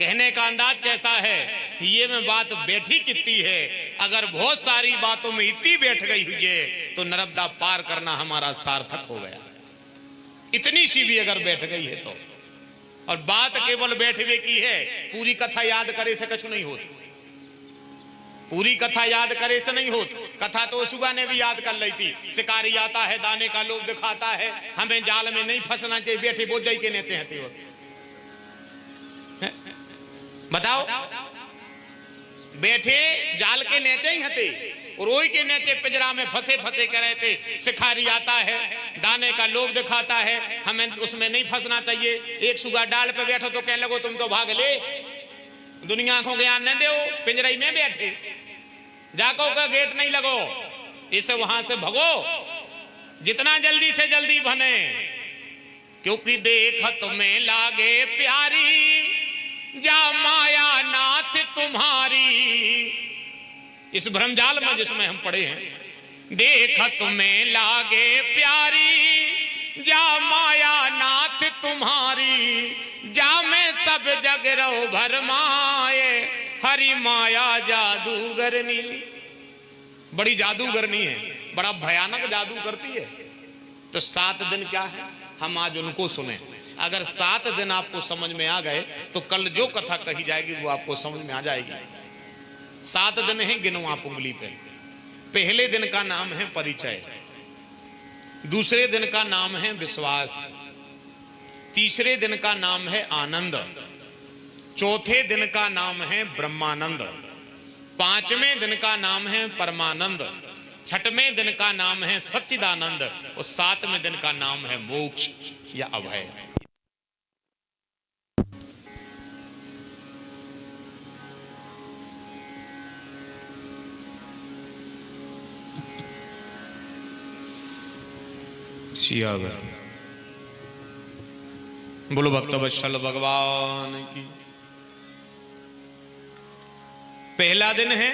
कहने का अंदाज कैसा है, ये में बात बैठी कितनी है, अगर बहुत सारी बातों में इतनी बैठ गई हुई है तो नर्मदा पार करना हमारा सार्थक हो गया। इतनी सी भी अगर बैठ गई है तो, और बात केवल बैठवे की है, पूरी कथा याद करे से कुछ नहीं होती। पूरी कथा याद करे से नहीं होती। कथा तो सुबह ने भी याद कर ली थी, शिकारी आता है दाने का लोभ दिखाता है, हमें जाल में नहीं फंसना चाहिए, बैठे बोझ जाई के नीचे हती हो। बताओ, बैठे जाल के नीचे ही हते, रोई के नीचे पिंजरा में फंसे फंसे के रहते। शिकारी आता है दाने का लोभ दिखाता है, हमें उसमें नहीं फंसना चाहिए। एक सुगा डाल पे बैठो तो कहने लगो तुम तो भाग ले, दुनिया को ज्ञान न दो, पिंजरे में बैठे, जाको का गेट नहीं लगो, इसे वहां से भगो, जितना जल्दी से जल्दी बने, क्योंकि देख तुम्हें लागे प्यारी जा माया नाथ तुम्हारी। इस भ्रमजाल में जिसमें हम पड़े हैं, देख तुम्हें लागे प्यारी जा माया नाथ तुम्हारी, जा में सब जग रहो भरमाए, हरि माया जादूगरनी। बड़ी जादूगरनी है, बड़ा भयानक जादू करती है। तो 7 दिन क्या है, हम आज उनको सुने। अगर 7 दिन आपको समझ में आ गए तो कल जो कथा कही जाएगी वो आपको समझ में आ जाएगी। 7 दिन है, गिनो आप उंगली पे। पहले दिन का नाम है परिचय, दूसरे दिन का नाम है विश्वास, तीसरे दिन का नाम है आनंद, चौथे दिन का नाम है ब्रह्मानंद, पांचवें दिन का नाम है परमानंद, छठवें दिन का नाम है सच्चिदानंद, और 7वें दिन का नाम है मोक्ष या अभय। बोलो भक्तवत्सल भगवान की। पहला दिन है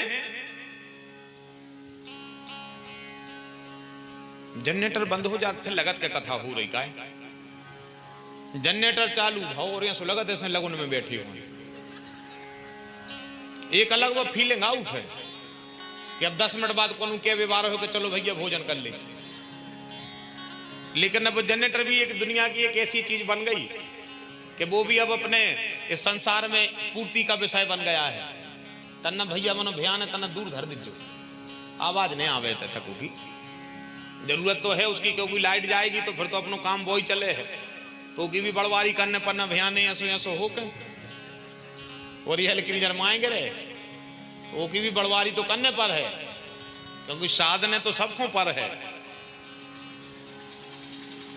जनरेटर बंद हो जाते, फिर लगत के कथा हो रही का है। जनरेटर चालू भाव और यहाँ लगत ऐसे लगन में बैठी हो, एक अलग वो फीलिंग आउट है कि अब 10 मिनट बाद कौन के व्यवहार हो कि चलो भैया भोजन कर ले। लेकिन अब जनरेटर भी एक दुनिया की एक ऐसी चीज बन गई कि वो भी अब अपने इस संसार में पूर्ति का विषय बन गया है। तन्ना भैया मनो भयान है, तन्ना दूर धर दीजो, आवाज नहीं आवे तक की जरूरत तो है उसकी, क्योंकि लाइट जाएगी तो फिर तो अपनो काम वो ही चले है, तो की भी बड़वारी करने पर ना भयान नहीं ऐसो ऐसो हो के और ये लेकिन जरमाएंगे रे, वो की भी बड़वारी तो करने पर है, क्योंकि साधन तो सबको पर है।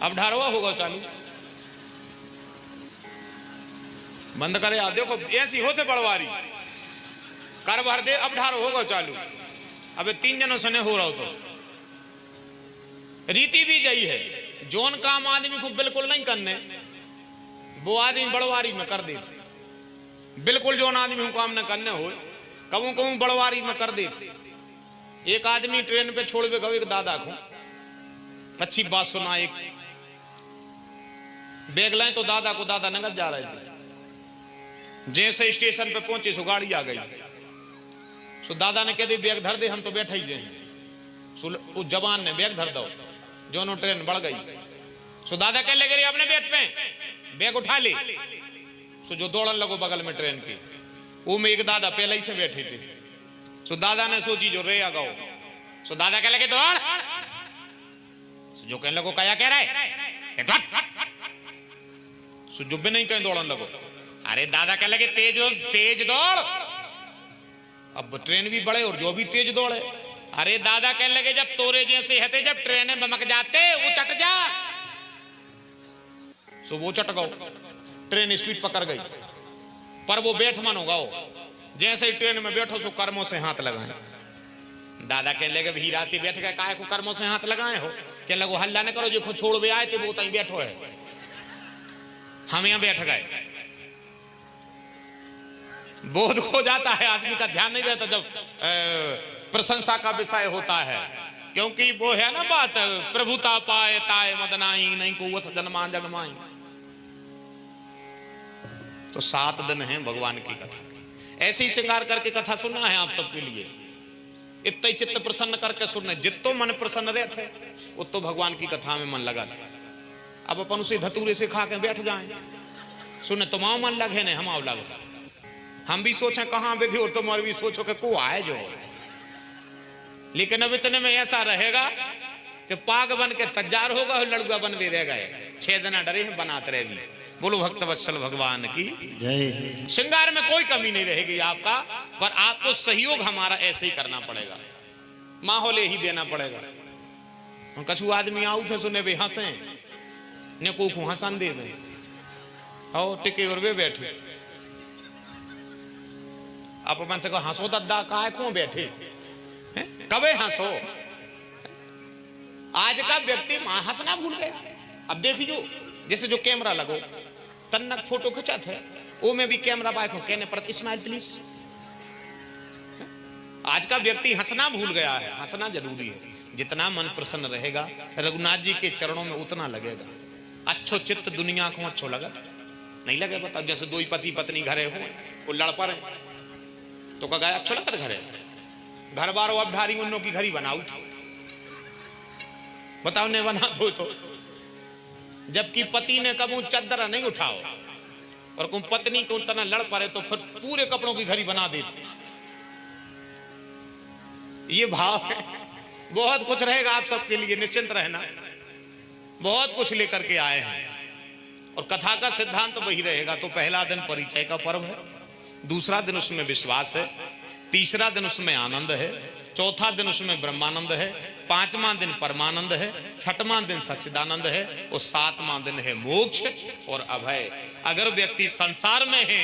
अब ढारवा होगा चालू, बंद करे आ देखो ऐसी होते बड़वारी कर भर दे, अब ढारो होगा चालू। अब 3 जनों से नहीं हो रहा हो तो रीति भी यही है, जोन काम आदमी को बिल्कुल नहीं करने वो आदमी बड़वारी में कर देते, बिल्कुल जोन आदमी को काम न करने हो कहूं कहूं बड़वारी में कर देते। एक आदमी ट्रेन पे छोड़ गए एक दादा को, अच्छी बात सुना, एक बैग लाए तो दादा को, दादा नगद जा रहे थे, जैसे स्टेशन पे पहुंचे सो गाड़ी आ गई, सो दादा ने कह दी बैग धर दे, हम तो बैठे ही जे हैं। सो उस जवान ने बैग धर दो, जो ट्रेन बढ़ गई, सो दादा कह लगे अपने बैठ पे बैग उठा ले, सो जो दौड़न लगो बगल में ट्रेन की, वो में एक दादा पहले ही से बैठे थे। सो दादा ने सोची जो रे आ गो, सो दादा कह लगे दौड़, जो कहने लगो क्या कह रहा है, सो जो भी नहीं कहीं दौड़न लगो, अरे दादा कह लगे तेज तेज दौड़, अब ट्रेन भी बढ़े और जो भी तेज दौड़े। अरे दादा कह लगे जब तोरे जैसे हते जब ट्रेन में बमक जाते वो चट जा, सो वो चट गो, ट्रेन स्पीड पकड़ गई, पर वो बैठ मन होगा, जैसे ही ट्रेन में बैठो सो कर्मों से हाथ लगाए। दादा कह लगे हीरा से बैठ गए, काय को कर्मों से हाथ लगाए हो, कह लगो हल्ला न करो, जो छोड़ भी आए थे वो तहीं बैठो है, हम यहां बैठ गए। बोध खो जाता है, आदमी का ध्यान नहीं रहता जब प्रशंसा का विषय होता है, क्योंकि वो है ना बात, प्रभुता पाए ताए मदनाई, नहीं को वो जन्मा जगमाई। तो 7 दिन है भगवान की कथा। ऐसे ही श्रृंगार करके कथा सुनना है आप सबके लिए, इतना ही चित्त प्रसन्न करके सुनना। जितो मन प्रसन्न रहते उतो भगवान की कथा में मन लगा था। अब अपन उसे धतूरे से खा के बैठ जाए सुने तो माओ मन लगे नहीं, हम आओ लगे। हम भी सोचे कहाँ विधि और तुम भी सोचो कि को आए जो, लेकिन अब इतने में ऐसा रहेगा कि पाग बन के तैयार होगा और लड़ुआ बन भी रह गए। 6 दिन डरे हैं बनाते रहे भी। बोलो भक्त वत्सल भगवान की जय। श्रृंगार में कोई कमी नहीं रहेगी आपका, पर आपको सहयोग हमारा ऐसे ही करना पड़ेगा, माहौल ही देना पड़ेगा। कछु आदमी आऊ थे सुने वे हंसे ने को हंसन दे दे आओ टिके और वे बैठे। आप मन से कहो हंसो दद्दा का है क्यों बैठे, कबे हंसो। आज का व्यक्ति हंसना भूल गया। अब देखियो जैसे जो कैमरा लगो तन्नक फोटो खिंचत है वो में भी कैमरा बाइक हो कहने पर स्माइल प्लीज। आज का व्यक्ति हंसना भूल गया है। हंसना जरूरी है, जितना मन प्रसन्न रहेगा रघुनाथ जी के चरणों में उतना लगेगा। अच्छो चित्त दुनिया को अच्छो लगत नहीं लगे। बता जैसे 2 पति पत्नी घरे हो वो लड़ पड़े तो का गाय अच्छो लगत घरे, घर बारो अब ढारी उन्नों की घरी बनाऊ बताओ ने बना दो तो। जबकि पति ने कबू चद्दर नहीं उठाओ और कोई पत्नी को तना लड़ पड़े तो फिर पूरे कपड़ों की घड़ी बना देती। ये भाव है। बहुत कुछ रहेगा आप सबके लिए, निश्चिंत रहना। बहुत कुछ लेकर के आए हैं और कथा का सिद्धांत वही रहेगा। तो पहला दिन परिचय का पर्व है, दूसरा दिन उसमें विश्वास है, तीसरा दिन उसमें आनंद है, चौथा दिन उसमें ब्रह्मानंद है, 5वां दिन परमानंद है, 6वां दिन सच्चिदानंद है और 7वां दिन है मोक्ष और अभय। अगर व्यक्ति संसार में है